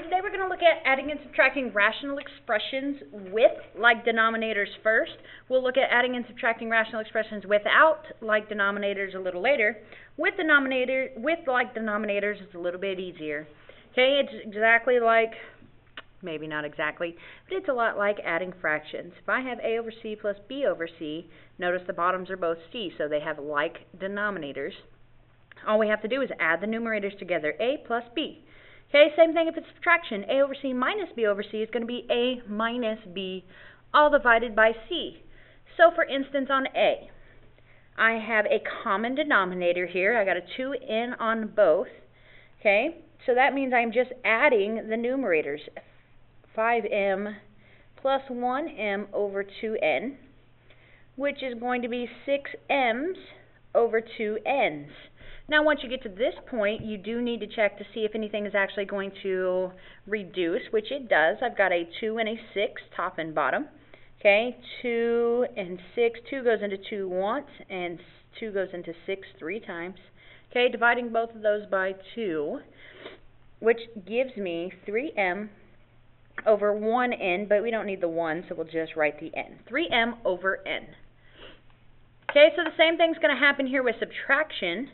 today we're going to look at adding and subtracting rational expressions with like denominators first. We'll look at adding and subtracting rational expressions without like denominators a little later. With like denominators, it's a little bit easier. Okay, it's exactly like, maybe not exactly, but it's a lot like adding fractions. If I have a over c plus b over c, notice the bottoms are both c, so they have like denominators. All we have to do is add the numerators together, a plus b. Okay, same thing if it's subtraction. A over c minus b over c is going to be a minus b, all divided by c. So for instance on a, I have a common denominator here. I got a 2n on both. Okay, so that means I'm just adding the numerators. 5m plus 1m over 2n, which is going to be 6m's over 2n's. Now, once you get to this point, you do need to check to see if anything is actually going to reduce, which it does. I've got a 2 and a 6, top and bottom. Okay, 2 and 6, 2 goes into 2 once, and 2 goes into 6 3 times. Okay, dividing both of those by 2, which gives me 3m over 1n, but we don't need the 1, so we'll just write the n. 3m over n. Okay, so the same thing's going to happen here with subtraction.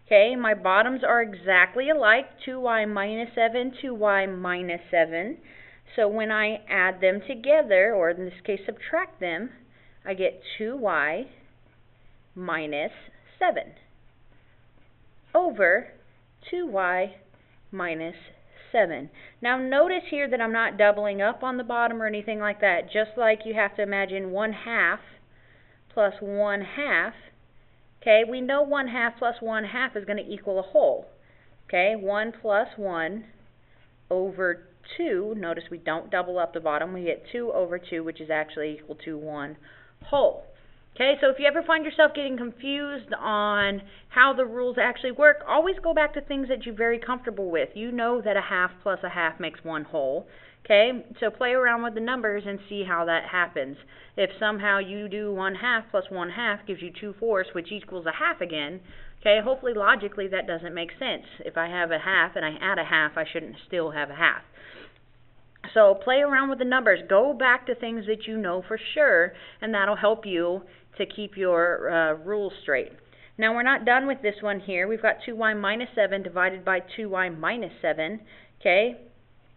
Okay, my bottoms are exactly alike, 2y minus 7, 2y minus 7. So when I add them together, or in this case subtract them, I get 2y minus 7 over 2y minus 7. Now notice here that I'm not doubling up on the bottom or anything like that. Just like you have to imagine 1/2 plus 1/2. Okay, we know 1/2 plus 1/2 is going to equal a whole. Okay, 1 plus 1 over 2. Notice we don't double up the bottom. We get 2 over 2, which is actually equal to 1 whole. Okay, so if you ever find yourself getting confused on how the rules actually work, always go back to things that you're very comfortable with. You know that a half plus a half makes 1 whole. Okay, so play around with the numbers and see how that happens. If somehow you do 1/2 plus 1/2 gives you 2/4, which equals a half again, okay, hopefully logically that doesn't make sense. If I have a half and I add a half, I shouldn't still have a half. So play around with the numbers. Go back to things that you know for sure, and that'll help you to keep your rules straight. Now we're not done with this one here. We've got 2y minus 7 divided by 2y minus 7. Okay,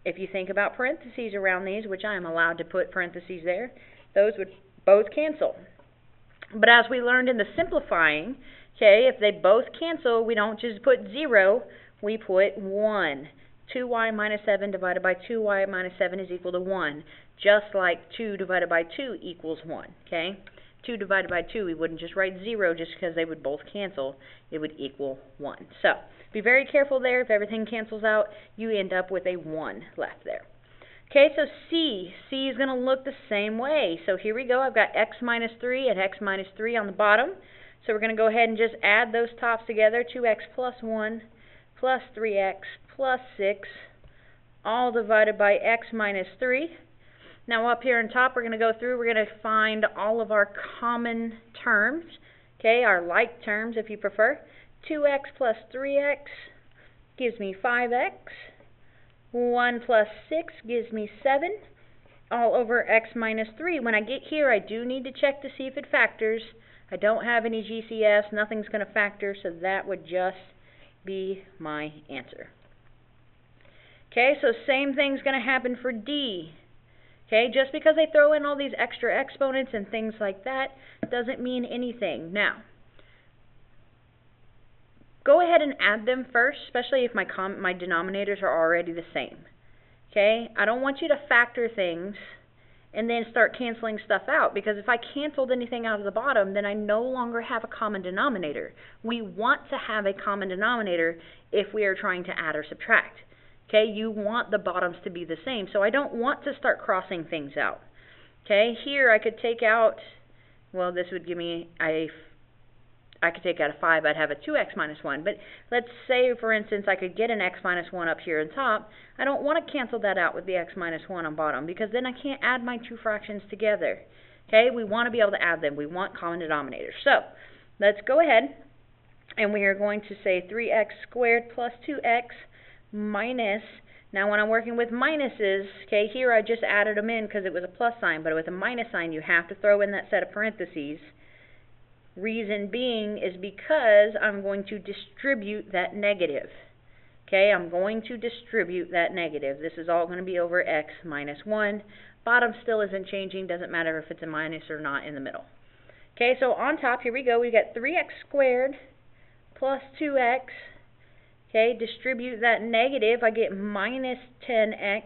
if you think about parentheses around these, which I am allowed to put parentheses there, those would both cancel. But as we learned in the simplifying, okay, if they both cancel, we don't just put 0, we put 1. 2y minus 7 divided by 2y minus 7 is equal to 1, just like 2 divided by 2 equals 1, okay? 2 divided by 2, we wouldn't just write 0 just because they would both cancel. It would equal 1. So be very careful there. If everything cancels out, you end up with a 1 left there. Okay, so C is going to look the same way. So here we go. I've got x minus 3 and x minus 3 on the bottom. So we're going to go ahead and just add those tops together. 2x plus 1 plus 3x plus 6, all divided by x minus 3. Now up here on top, we're going to go through, we're going to find all of our common terms, okay, our like terms if you prefer. 2x plus 3x gives me 5x. 1 plus 6 gives me 7, all over x minus 3. When I get here, I do need to check to see if it factors. I don't have any GCS, nothing's going to factor, so that would just be my answer. Okay, so same thing's going to happen for D. Okay, just because they throw in all these extra exponents and things like that doesn't mean anything. Now, go ahead and add them first, especially if my denominators are already the same. Okay, I don't want you to factor things and then start canceling stuff out, because if I canceled anything out of the bottom, then I no longer have a common denominator. We want to have a common denominator if we are trying to add or subtract. Okay, you want the bottoms to be the same, so I don't want to start crossing things out. Okay, here I could take out, well, this would give me I could take out a 5, I'd have a 2x minus 1. But let's say, for instance, I could get an x minus 1 up here on top. I don't want to cancel that out with the x minus 1 on bottom, because then I can't add my two fractions together. Okay, we want to be able to add them. We want common denominators. So let's go ahead, and we are going to say 3x squared plus 2x minus Now when I'm working with minuses, okay, here I just added them in because it was a plus sign, but with a minus sign you have to throw in that set of parentheses. Reason being is because I'm going to distribute that negative. Okay, I'm going to distribute that negative. This is all going to be over x minus 1. Bottom still isn't changing, doesn't matter if it's a minus or not in the middle. Okay, so on top, here we go, we got 3x squared plus 2x. Okay, distribute that negative, I get minus 10x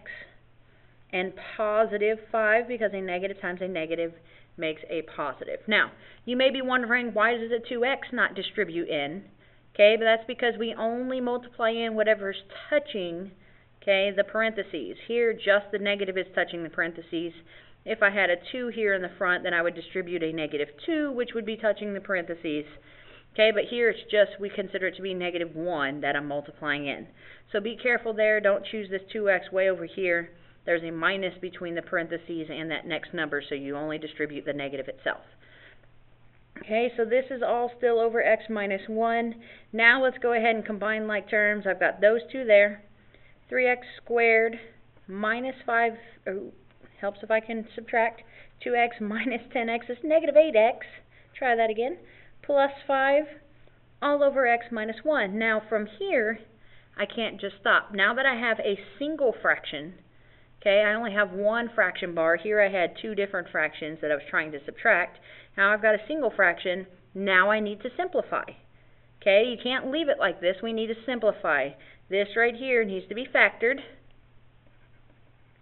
and positive 5 because a negative times a negative makes a positive. Now, you may be wondering, why does a 2x not distribute in? Okay, but that's because we only multiply in whatever's touching, okay, the parentheses. Here, just the negative is touching the parentheses. If I had a 2 here in the front, then I would distribute a negative 2, which would be touching the parentheses. Okay, but here it's just, we consider it to be negative 1 that I'm multiplying in. So be careful there. Don't choose this 2x way over here. There's a minus between the parentheses and that next number, so you only distribute the negative itself. Okay, so this is all still over x minus 1. Now let's go ahead and combine like terms. I've got those two there. 3x squared minus 5, helps if I can subtract. 2x minus 10x is negative 8x. Try that again. Plus 5 all over x minus 1. Now from here, I can't just stop. Now that I have a single fraction, okay, I only have one fraction bar. Here I had two different fractions that I was trying to subtract. Now I've got a single fraction. Now I need to simplify. Okay, you can't leave it like this. We need to simplify. This right here needs to be factored.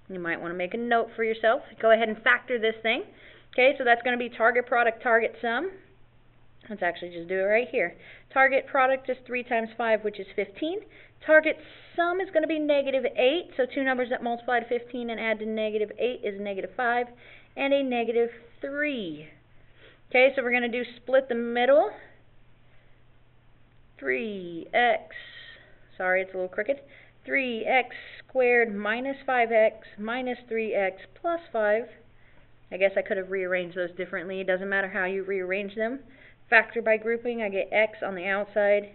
You might want to make a note for yourself. Go ahead and factor this thing. Okay, so that's going to be target product, target sum. Let's actually just do it right here. Target product is 3 times 5, which is 15. Target sum is going to be negative 8. So two numbers that multiply to 15 and add to negative 8 is negative 5 and a negative 3. Okay, so we're going to do split the middle. 3x, sorry, it's a little crooked. 3x squared minus 5x minus 3x plus 5. I guess I could have rearranged those differently. It doesn't matter how you rearrange them. Factor by grouping, I get x on the outside.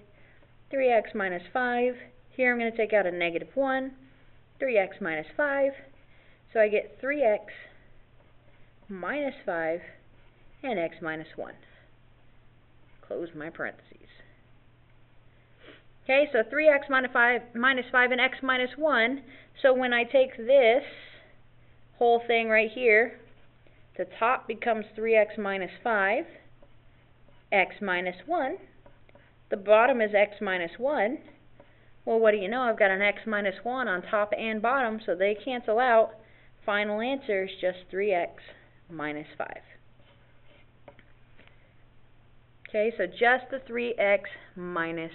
3x minus 5. Here I'm going to take out a negative 1. 3x minus 5. So I get 3x minus 5 and x minus 1. Close my parentheses. Okay, so 3x minus 5 and x minus 1. So when I take this whole thing right here, the top becomes 3x minus 5, x minus 1. The bottom is x minus 1. Well, what do you know? I've got an x minus 1 on top and bottom, so they cancel out. Final answer is just 3x minus 5. Okay, so just the 3x minus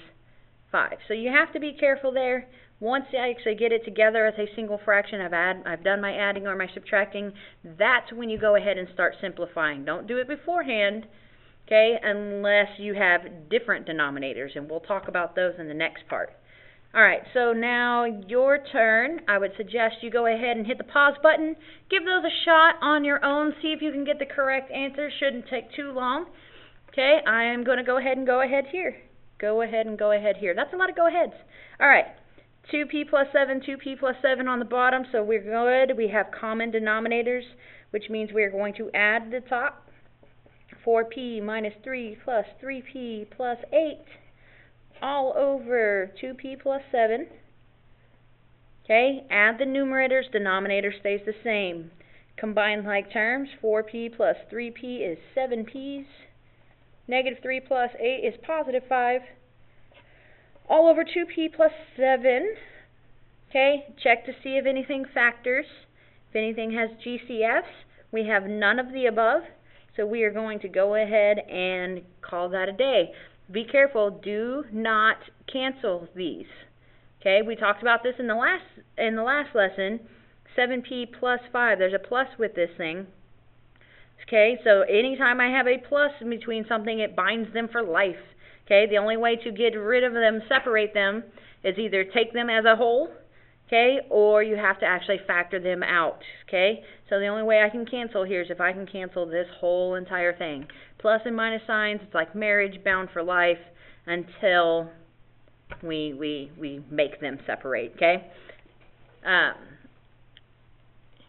5. So you have to be careful there. Once I actually get it together as a single fraction, I've done my adding or my subtracting, that's when you go ahead and start simplifying. Don't do it beforehand, okay, unless you have different denominators, and we'll talk about those in the next part. Alright, so now your turn. I would suggest you go ahead and hit the pause button. Give those a shot on your own. See if you can get the correct answer. Shouldn't take too long. Okay, I am going to go ahead here. Go ahead and go ahead here. That's a lot of go aheads. Alright, 2p plus 7, 2p plus 7 on the bottom, so we're good. We have common denominators, which means we're going to add the top. 4p minus 3 plus 3p plus 8 all over 2p plus 7. Okay, add the numerators, denominator stays the same. Combine like terms, 4p plus 3p is 7p's. Negative 3 plus 8 is positive 5. All over 2p plus 7. Okay, check to see if anything factors. If anything has GCFs, we have none of the above. So we are going to go ahead and call that a day. Be careful, do not cancel these. Okay, we talked about this in the last lesson. 7p plus 5, there's a plus with this thing. Okay, so anytime I have a plus in between something, it binds them for life. Okay, the only way to get rid of them, separate them, is either take them as a whole, okay, or you have to actually factor them out. Okay, so the only way I can cancel here is if I can cancel this whole entire thing. Plus and minus signs, it's like marriage, bound for life until we make them separate. Okay.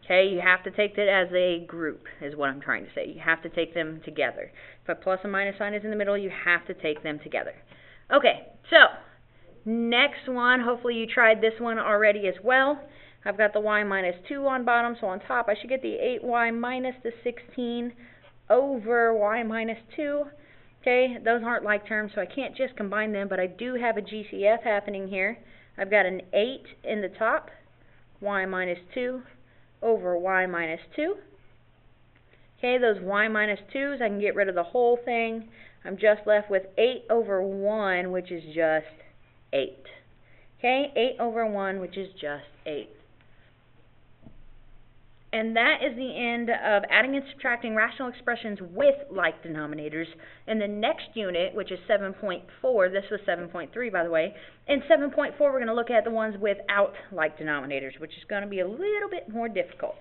Okay, you have to take it as a group, is what I'm trying to say. You have to take them together. If a plus and minus sign is in the middle, you have to take them together. Okay, so next one, hopefully you tried this one already as well. I've got the y minus 2 on bottom, so on top I should get the 8y minus the 16 over y minus 2. Okay, those aren't like terms, so I can't just combine them, but I do have a GCF happening here. I've got an 8 in the top, y minus 2 over y minus 2. Okay, those y minus 2's, I can get rid of the whole thing. I'm just left with 8 over 1, which is just 8. Okay, 8 over 1, which is just 8. And that is the end of adding and subtracting rational expressions with like denominators. In the next unit, which is 7.4, this was 7.3 by the way, in 7.4 we're going to look at the ones without like denominators, which is going to be a little bit more difficult.